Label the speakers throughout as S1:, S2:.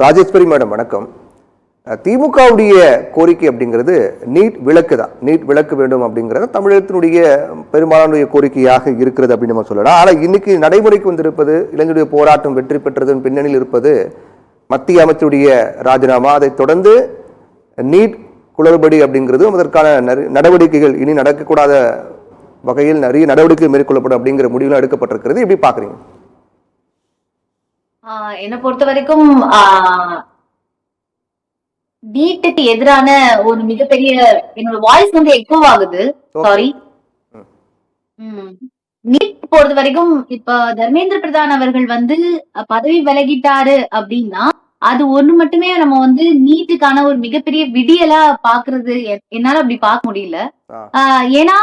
S1: Rajeswari madam வணக்கம். திமுகவுடைய கோரிக்கை அப்படிங்கிறது நீட் விலக்கு தான். நீட் விலக்கு வேண்டும் அப்படிங்கிறது தமிழகத்தினுடைய பெரும்பாலான கோரிக்கையாக இருக்கிறது அப்படின்னு நம்ம சொல்லலாம். ஆனால் இன்னைக்கு நடைமுறைக்கு வந்திருப்பது, இளைஞருடைய போராட்டம் வெற்றி பெற்றதன் பின்னணியில் இருப்பது மத்திய அமைச்சருடைய ராஜினாமா. அதைத் தொடர்ந்து நீட் குளறுபடி அப்படிங்கிறது அதற்கான நடவடிக்கைகள் இனி நடக்கக்கூடாத வகையில் நிறைய நடவடிக்கை மேற்கொள்ளப்படும் அப்படிங்கிற முடிவுலாம் எடுக்கப்பட்டிருக்கிறது. எப்படி பாக்குறீங்க?
S2: என்னை பொறுத்த வரைக்கும் நீட்டுக்கு எதிரான ஒரு மிகப்பெரிய, என்னோட வாய்ஸ் வந்து எக்கோ ஆகுது, சாரி. நீட் பொறுத்த வரைக்கும் இப்ப தர்மேந்திர பிரதான் அவர்கள் வந்து பதவி விலகிட்டாரு அப்படின்னா அது ஒண்ணு மட்டுமே நம்ம வந்து நீட்டுக்கான ஒரு மிகப்பெரிய விடியலா பாக்குறது என்னால அப்படி பார்க்க முடியல. ஏன்னா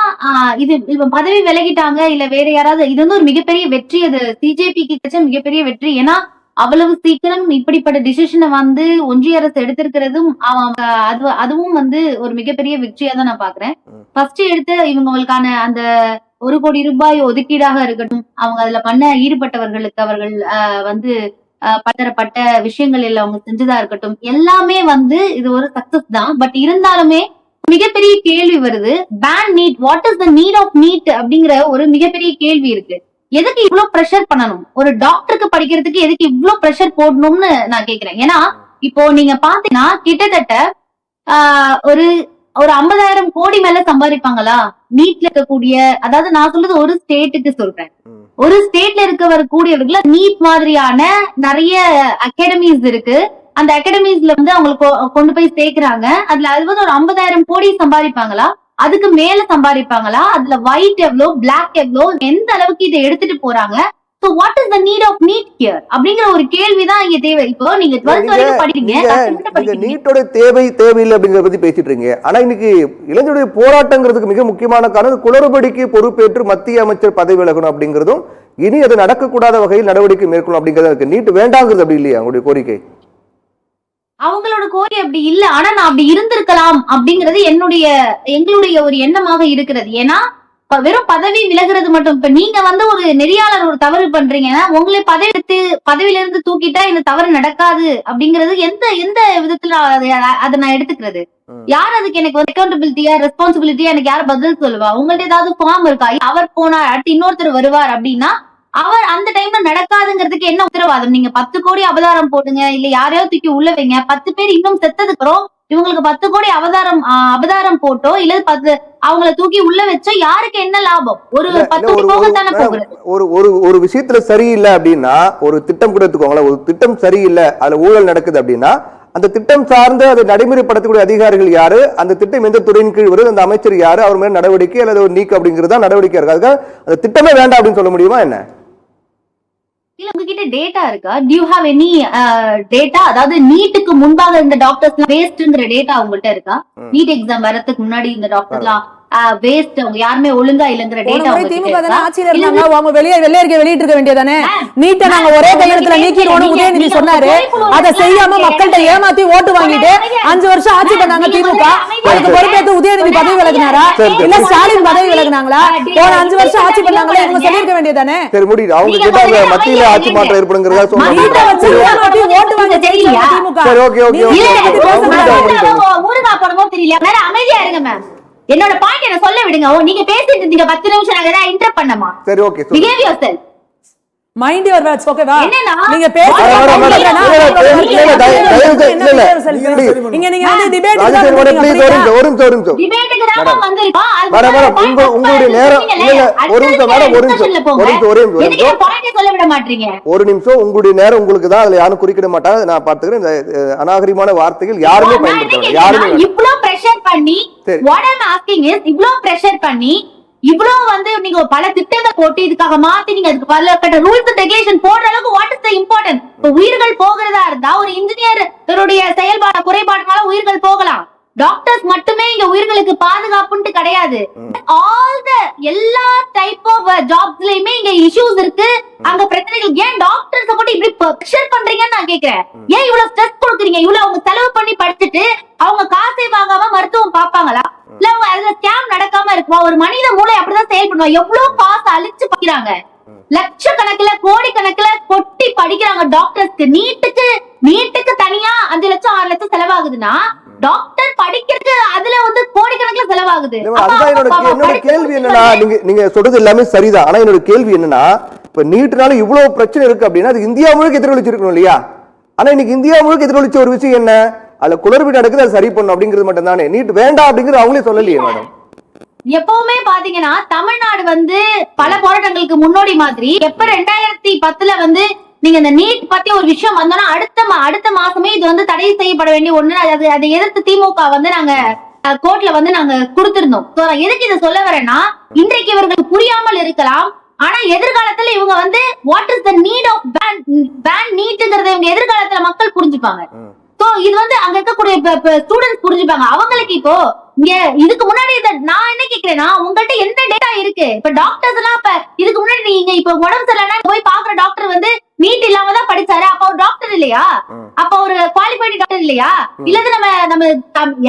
S2: இது பதவி விலகிட்டாங்க இல்ல வேற யாராவது, இது வந்து ஒரு மிகப்பெரிய வெற்றி. அது சிஜேபிக்கு கிடைச்ச மிகப்பெரிய வெற்றி. ஏன்னா அவ்வளவு சீக்கிரம் இப்படிப்பட்ட டிசிஷனை வந்து ஒன்றிய அரசு எடுத்திருக்கிறதும் அதுவும் வந்து ஒரு மிகப்பெரிய வெற்றியா தான் நான் பாக்குறேன். ஃபர்ஸ்ட் எடுத்து இவங்களுக்கான அந்த 1 கோடி ரூபாய் ஒதுக்கீடாக இருக்கட்டும், அவங்க அதுல பண்ண ஈடுபட்டவர்களுக்கு அவர்கள் வந்து பலதரப்பட்ட விஷயங்கள் எல்லாம் அவங்க செஞ்சதா இருக்கட்டும், எல்லாமே வந்து இது ஒரு சக்சஸ் தான். பட் இருந்தாலுமே மிகப்பெரிய கேள்வி வருது, ban NEET, what is the need of NEET அப்படிங்கிற ஒரு மிகப்பெரிய கேள்வி இருக்கு. எதுக்கு இவ்வளவு ப்ரெஷர் பண்ணணும்? ஒரு டாக்டருக்கு படிக்கிறதுக்கு எதுக்கு இவ்வளவு ப்ரெஷர் போடணும்னு நான் கேக்குறேன். ஏன்னா இப்போ நீங்க பாத்தீங்கன்னா கிட்டத்தட்ட ஒரு 50,000 கோடி மேல சம்பாதிப்பாங்களா நீட்ல இருக்கக்கூடிய, அதாவது நான் சொல்றது ஒரு ஸ்டேட்டுக்கு சொல்றேன். ஒரு ஸ்டேட்ல இருக்க வரக்கூடியவர்கள நீட் மாதிரியான நிறைய அகாடமிஸ் இருக்கு. அந்த அகாடமிஸ்ல வந்து அவங்களுக்கு கொண்டு போய் சேர்க்கிறாங்க. அதுல அது வந்து ஒரு 50,000 கோடி சம்பாதிப்பாங்களா, அதுக்கு மேல சம்பாதிப்பாங்களா, அதுல ஒயிட் எவ்வளோ, பிளாக் எவ்வளோ, எந்த அளவுக்கு இதை எடுத்துட்டு போறாங்க? So what is the need of need here அப்படிங்கிற ஒரு கேள்விதான் இங்க தேவை. இப்போ நீங்க 12th வரைக்கும் படிக்கிறீங்க,
S1: நீட்டோட தேவையில்லை அப்படிங்கறத பத்தி பேசிட்டு இருக்கீங்க. ஆனா இன்னைக்கு இளைஞருடைய போராட்டங்கிறதுக்கு மிக முக்கியமான காரணம் குளறுபடிக்கு பொறுப்பேற்று மத்திய அமைச்சர் பதவி விலகணும் அப்படிங்கிறதும், இனி அது நடக்கக்கூடாத வகையில் நடவடிக்கை மேற்கொள்ளும் அப்படிங்கிறது. நீட் வேண்டாங்கிறது அப்படி இல்லையா உங்களுடைய கோரிக்கை?
S2: அவங்களோட கோரிக்கை அப்படி இல்ல. ஆனா நான் அப்படி இருந்திருக்கலாம் அப்படிங்கிறது எங்களுடைய ஒரு எண்ணமாக இருக்கிறது. ஏன்னா வெறும் பதவி விலகிறது மட்டும், இப்ப நீங்க வந்து ஒரு நெறியாளர் ஒரு தவறு பண்றீங்கன்னா உங்களை பதவியில இருந்து தூக்கிட்டா இந்த தவறு நடக்காது அப்படிங்கிறது எந்த விதத்துல அதை நான் எடுத்துக்கிறது? யார் அதுக்கு எனக்கு அக்கௌண்டபிலிட்டியா ரெஸ்பான்சிபிலிட்டியா எனக்கு யார் பதில் சொல்லுவா? உங்கள்ட்ட ஏதாவது ஃபார்ம் இருக்கா? அவர் போனார் அடுத்து இன்னொருத்தர் வருவார் அப்படின்னா அவர் அந்த டைம்ல நடக்காதுங்கிறதுக்கு என்ன உத்தரவாதம்? நீங்க 10 கோடி அவதாரம் போடுங்க, இல்ல யாரையோ தூக்கி உள்ள வைங்க, 10 பேர் இன்னும் செத்ததுக்குறோம் இவங்களுக்கு 10 கோடி அவதாரம் போட்டோ இல்ல 10 அவங்கள தூக்கி உள்ள வச்சோ யாருக்கு என்ன லாபம்? ஒரு 10 கோடி போகத்தானே போகுது.
S1: ஒரு விஷயத்துல சரியில்லை அப்படின்னா, ஒரு திட்டம் கூட எடுத்துக்கோங்களேன், ஒரு திட்டம் சரியில்லை, அதுல ஊழல் நடக்குது அப்படின்னா அந்த திட்டம் சார்ந்து அதை நடைமுறைப்படுத்தக்கூடிய அதிகாரிகள் யாரு, அந்த திட்டம் எந்த துறையின் கீழ் வருது, அந்த அமைச்சர் யாரு, அவர் மேல நடவடிக்கை அல்லது ஒரு நீக்க அப்படிங்கிறதா நடவடிக்கை இருக்கு. அதுக்காக அந்த திட்டமே வேண்டாம் அப்படின்னு சொல்ல முடியுமா என்ன?
S2: இல்ல உங்ககிட்ட டேட்டா இருக்கா? do you have any data? அதாவது நீட்டுக்கு முன்பாக இந்த டாக்டர்ஸ் வேஸ்ட்ங்கிற டேட்டா உங்கள்ட்ட இருக்கா? நீட் எக்ஸாம் வரதுக்கு முன்னாடி இந்த டாக்டர்லாம் வேஸ்ட், அவங்க யாருமே ஒழுங்கா இல்லங்கிற டேட்டா
S3: திமுக தான ஆட்சியில இருந்தாங்க. அவங்க வெளியேறிக்க வெளியிட்டு இருக்க வேண்டியதானே. நீட்ட நாங்க ஒரே கையெழுத்துல நீக்கிடுவோம் உதயநிதி சொன்னாரு. அதை செய்யாம மக்கள்கிட்ட ஏமாத்தி ஓட்டு வாங்கிட்டு 5 வருஷம் ஆட்சி பண்ணாங்க திமுக. அதுக்கு பொறுப்பேற்று உதயநிதி பதவி விலகினாரா இல்ல ஸ்டாலின் பதவி விலகினாங்களா? போன 5 வருஷம் ஆட்சி பண்ணாங்களே, இவங்க சொல்லிருக்க வேண்டியதுதானே.
S1: சரி முடியுது. அவங்க கிட்ட மத்தியில ஆட்சி மாற்றம் ஏற்படுங்கிறதா சொல்றாங்க.
S2: நீட்ட வச்சு ஏமாத்தி ஓட்டு வாங்க தெரியலையா திமுக?
S1: சரி ஓகே
S2: ஊருகா போடவும் தெரியல. வேற அமைதியா இருங்க மேம். என்னோட பாயிண்ட் என்ன சொல்ல விடுங்க. நீங்க பேசிட்டு இருந்தீங்க 10 நிமிஷம், நாங்க தான் இன்டரப்ட் பண்ணமா.
S1: சரி okay,
S2: behave yourself.
S3: Mind your words. ஓகேவா? நீங்க
S2: டிபேட்டுக்கு தான் வந்திருக்கோம்.
S1: உங்களுடைய நேரம்
S2: சொல்ல விட மாட்டீங்க.
S1: ஒரு நிமிஷம் உங்களுடைய நேரம் உங்களுக்கு தான். அதுல யாரும் குறிக்கிட மாட்டாங்க. நான் பாத்துக்கிறேன். இந்த அநாகரிகமான வார்த்தைகள் யாருமே பயன்படுத்தல. யாருமே
S2: இவ்ளோ பிரஷர் பண்ணி, what I'm asking is இவ்ளோ பிரஷர் பண்ணி இவ்வளவு வந்து நீங்க பல திட்டங்கள் போட்டு இதுக்காக மாத்தி நீங்க அதுக்கு பல கட்ட ரூல்ஸ் அண்ட் ரெகுலேஷன் போடுற அளவுக்கு வாட் இஸ் த இம்பார்ட்டன்ட்? இப்ப உயிர்கள் போகிறதா இருந்தா ஒரு இன்ஜினியருடைய குறைபாடுனால உயிர்கள் போகலாம். டாக்டர்ஸ் மட்டுமே இங்க உயிர்களுக்கு பாதுகாப்புன்ட்டு கிடையாது. எல்லா டைப் ஆஃப் ஜாப்ஸ்லயுமே இங்க இஷ்யூஸ் இருக்கு, அங்க பிரச்சனைகள். ஏன் டாக்டர்ஸ் மட்டும் இப்படி பிரஷர் பண்றீங்கன்னு நான் கேக்குறேன். ஏன் இவ்வளவு ஸ்ட்ரெஸ் கொடுக்குறீங்க? இவ்வளவு அவங்க செலவு பண்ணி படிச்சுட்டு அவங்க காசை வாங்காம மருத்துவம் பாப்பாங்களா? இல்ல அவங்க அதுல ஸ்கேம் நடக்காம இருக்குமா? ஒரு மனித மூளை அப்படிதான் செயல்படுவா. எவ்வளவு காசு அழிச்சு படிக்கிறாங்க, லட்சக்கணக்கில் கோடி கணக்கில் கொட்டி படிக்கிறாங்க டாக்டர்ஸ்க்கு. நீட்டுக்கு நீட்டுக்கு தனியா 5 லட்சம் 6 லட்சம் செலவாகுதுன்னா டாக்டர் படிக்கிறதுக்கு அதுல வந்து கோடிக்கணக்கில் செலவாகுது.
S1: அதுதான் என்னோட கேள்வி என்னன்னா, நீங்க சொல்றது எல்லாமே சரிதான். ஆனா என்னோட கேள்வி என்னன்னா, இப்ப நீட்டுனால இவ்வளவு பிரச்சனை இருக்கு அப்படின்னா அது இந்தியா முழுக்க எதிரொலிச்சிருக்கணும் இல்லையா? ஆனா இன்னைக்கு இந்தியா முழுக்க எதிரொலிச்ச ஒரு விஷயம் என்ன, அதுல குளறுபடி நடக்குது, அது சரி பண்ணும் அப்படிங்கிறது மட்டும் தானே. நீட் வேண்டாம் அப்படிங்கிறது அவங்களே சொல்லலையே மேடம்.
S2: எப்பவுமே பாத்தீங்கன்னா தமிழ்நாடு வந்து பல போராட்டங்களுக்கு முன்னோடி மாதிரி. எப்ப 2010 வந்து நீங்க இந்த நீட் பத்தி ஒரு விஷயம் வந்தோம்னா அடுத்த மாசமே இது வந்து தடை செய்யப்பட வேண்டிய ஒண்ணு. அதை எதிர்த்து திமுக வந்து நாங்க கோர்ட்ல வந்து நாங்க கொடுத்திருந்தோம். எதுக்கு இதை சொல்ல வரேன்னா, இன்றைக்கு இவர்கள் புரியாமல் இருக்கலாம், ஆனா எதிர்காலத்துல இவங்க வந்து what is the need of ban நீட்ங்கிறத இவங்க எதிர்காலத்துல மக்கள் புரிஞ்சுப்பாங்க. இது வந்து அங்க இருக்கக்கூடிய ஸ்டூடெண்ட்ஸ் புரிஞ்சுப்பாங்க. அவங்களுக்கு இப்போ இங்க இதுக்கு முன்னாடி நான் என்ன கேக்குறேன்னா, உங்கள்ட்ட என்ன டேட்டா இருக்கு? இப்ப டாக்டர்ஸ் எல்லாம் இப்ப இதுக்கு முன்னாடி நீங்க இப்ப உடம்பு சரியில்லைன்னா போய் பாக்குற டாக்டர் வந்து நீட் இல்லாம தான் படிச்சாரு, அப்ப ஒரு டாக்டர் இல்லையா? அப்ப ஒரு குவாலிஃபைடு டாக்டர் இல்லையா? இல்லது நம்ம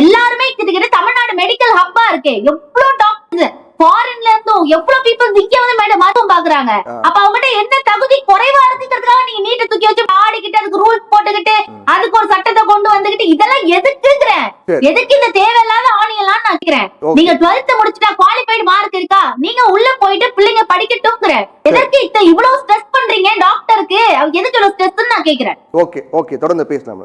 S2: எல்லாருமே கிட்ட தமிழ்நாடு மெடிக்கல் ஹப்பா இருக்கு. எவ்வளவு டாக்டர்ஸ் ஃபாரின்ல இருந்தும் எவ்வளவு பீப்புள்ஸ் இங்க வந்து மேடம் மருத்துவம் பாக்குறாங்க. அப்ப அவங்ககிட்ட என்ன தகுதி குறைவா இருக்குங்கிறதுக்காக நீங்க நீட்டை தூக்கி வச்சு ஆடிக்கிட்டு அதுக்கு ரூல்ஸ் போட்டுக்கிட்டு அதுக்கு ஒரு சட்டத்தை கொண்டு வந்துகிட்டு இதெல்லாம் எதுக்குங்கிறேன். எதுக்கு இந்த தேவையில்லாத ஆணியெல்லாம் நான் கேக்குறேன். நீங்க 12th முடிச்சுட்டா குவாலிஃபைடு மார்க் இருக்கா, நீங்க உள்ள போயிட்டு பிள்ளைங்க படிக்கட்டும்ங்கிறேன். எதற்கு இவ்வளவு ஸ்ட்ரெஸ் பண்றீங்க டாக்டருக்கு? எதுக்கு இவ்வளவு ஸ்ட்ரெஸ் நான் கேக்குறேன்.
S1: ஓகே தொடர்ந்து பேசலாம்.